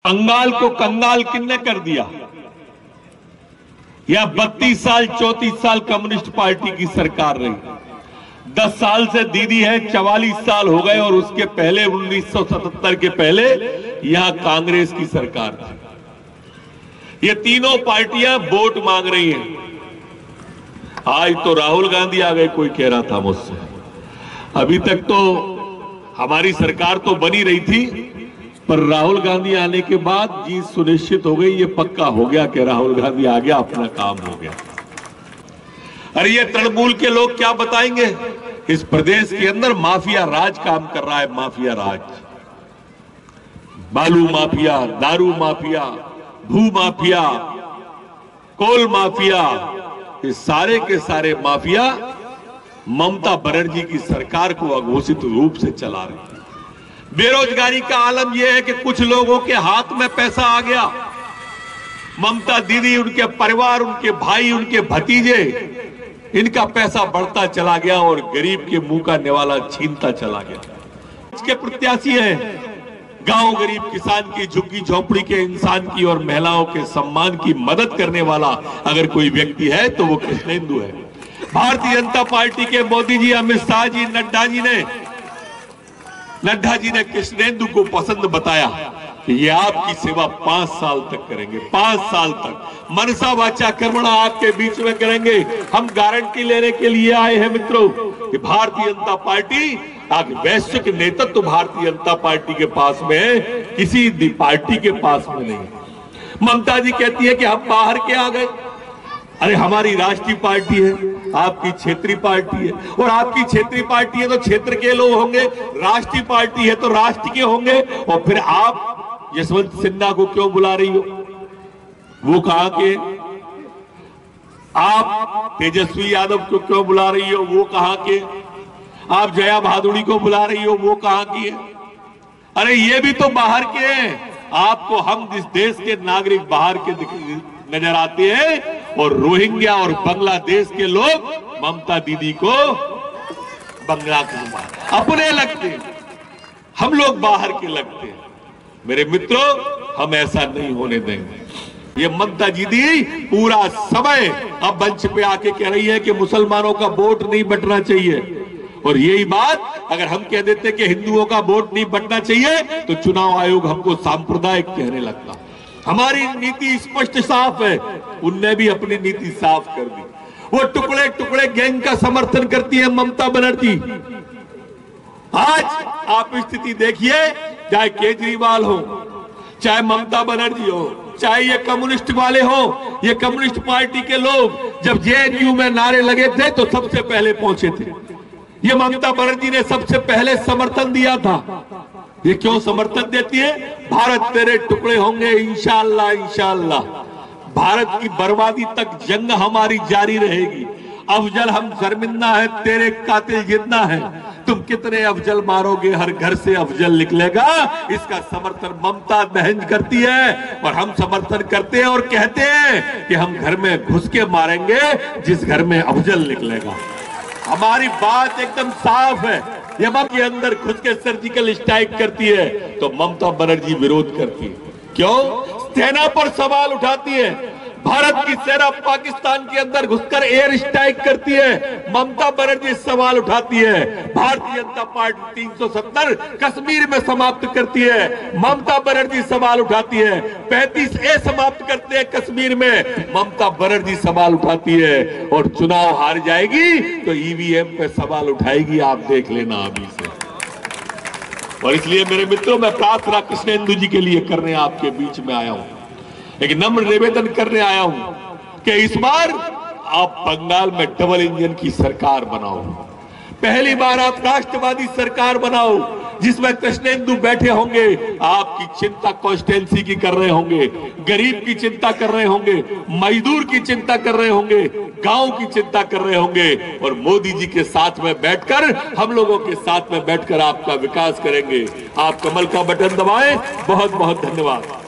बंगाल को कंगाल किसने कर दिया? या 32 साल 34 साल कम्युनिस्ट पार्टी की सरकार रही, 10 साल से दीदी है, 44 साल हो गए, और उसके पहले 1977 के पहले यहां कांग्रेस की सरकार थी। ये तीनों पार्टियां वोट मांग रही हैं। आज तो राहुल गांधी आ गए, कोई कह रहा था मुझसे। अभी तक तो हमारी सरकार तो बनी रही थी, पर राहुल गांधी आने के बाद जीत सुनिश्चित हो गई। ये पक्का हो गया कि राहुल गांधी आ गया, अपना काम हो गया। अरे ये तृणमूल के लोग क्या बताएंगे? इस प्रदेश के अंदर माफिया राज काम कर रहा है। माफिया राज, बालू माफिया, दारू माफिया, भू माफिया, कोल माफिया, ये सारे के सारे माफिया ममता बनर्जी की सरकार को अघोषित रूप से चला रहे हैं। बेरोजगारी का आलम यह है कि कुछ लोगों के हाथ में पैसा आ गया। ममता दीदी, उनके परिवार, उनके भाई, उनके भतीजे, इनका पैसा बढ़ता चला गया और गरीब के मुंह का निवाला छीनता चला गया। इसके प्रत्याशी हैं गांव गरीब किसान की, झुग्गी झोंपड़ी के इंसान की और महिलाओं के सम्मान की मदद करने वाला अगर कोई व्यक्ति है तो वो कृष्णेंदु है। भारतीय जनता पार्टी के मोदी जी, अमित शाह जी, नड्डा जी ने कृष्णेंदु को पसंद बताया कि ये आपकी सेवा 5 साल तक करेंगे। 5 साल तक मनसा वाचा कर्मणा आपके बीच में करेंगे। हम गारंटी लेने के लिए आए हैं मित्रों कि भारतीय जनता पार्टी, आज वैश्विक नेतृत्व तो भारतीय जनता पार्टी के पास में है, किसी पार्टी के पास में नहीं। ममता जी कहती है कि हम बाहर के आ गए। अरे हमारी राष्ट्रीय पार्टी है, आपकी क्षेत्रीय पार्टी है, और आपकी क्षेत्रीय पार्टी है तो क्षेत्र के लोग होंगे, राष्ट्रीय पार्टी है तो राष्ट्र के होंगे। और फिर आप यशवंत सिन्हा को क्यों बुला रही हो? वो कहां के? आप तेजस्वी यादव को क्यों बुला रही हो? वो कहां के? आप जया भादुड़ी को बुला रही हो? वो कहां की है? अरे ये भी तो बाहर के हैं। आपको हम इस देश के नागरिक बाहर के नजर आते हैं, और रोहिंग्या और बांग्लादेश के लोग ममता दीदी को बंगला अपने लगते हैं, हम लोग बाहर के लगते हैं। मेरे मित्रों, हम ऐसा नहीं होने देंगे। ये ममता दीदी पूरा समय अब मंच पे आके कह रही है कि मुसलमानों का वोट नहीं बंटना चाहिए, और यही बात अगर हम कह देते कि हिंदुओं का वोट नहीं बंटना चाहिए तो चुनाव आयोग हमको सांप्रदायिक कहने लगता। हमारी नीति स्पष्ट साफ है, उनने भी अपनी नीति साफ कर दी। वो टुकड़े टुकड़े गैंग का समर्थन करती है ममता बनर्जी। आज आप स्थिति देखिए, चाहे केजरीवाल हो, चाहे ममता बनर्जी हो, चाहे ये कम्युनिस्ट वाले हो, ये कम्युनिस्ट पार्टी के लोग जब जेएनयू में नारे लगे थे तो सबसे पहले पहुंचे थे। ये ममता बनर्जी ने सबसे पहले समर्थन दिया था। ये क्यों समर्थन देती है? भारत तेरे टुकड़े होंगे इंशाअल्लाह, इंशाअल्लाह। भारत की बर्बादी तक जंग हमारी जारी रहेगी। अफजल हम शर्मिंदा है, तेरे कातिल जिंदा है। तुम कितने अफजल मारोगे, हर घर से अफजल निकलेगा। इसका समर्थन ममता बहन करती है, और हम समर्थन करते हैं और कहते हैं कि हम घर में घुस के मारेंगे जिस घर में अफजल निकलेगा। हमारी बात एकदम साफ है। जब आप के अंदर खुद के सर्जिकल स्ट्राइक करती है तो ममता बनर्जी विरोध करती है। क्यों? सेना पर सवाल उठाती है। भारत की सेना पाकिस्तान के अंदर घुसकर एयर स्ट्राइक करती है, ममता बनर्जी सवाल उठाती है। भारतीय जनता पार्टी 370 कश्मीर में समाप्त करती है, ममता बनर्जी सवाल उठाती है। 35A समाप्त करते हैं कश्मीर में, ममता बनर्जी सवाल उठाती है। और चुनाव हार जाएगी तो ईवीएम पे सवाल उठाएगी, आप देख लेना अभी से। और इसलिए मेरे मित्रों, मैं प्रार्थना कृष्णेंदु जी के लिए करने आपके बीच में आया हूं, एक नम्र निवेदन करने आया हूं कि इस बार आप बंगाल में डबल इंजन की सरकार बनाओ। पहली बार आप राष्ट्रवादी सरकार बनाओ जिसमें कृष्णेंदु बैठे होंगे, आपकी चिंता कॉन्स्टिट्यूएंसी की कर रहे होंगे, गरीब की चिंता कर रहे होंगे, मजदूर की चिंता कर रहे होंगे, गांव की चिंता कर रहे होंगे, और मोदी जी के साथ में बैठकर, हम लोगों के साथ में बैठकर आपका विकास करेंगे। आप कमल का बटन दबाएं। बहुत बहुत धन्यवाद।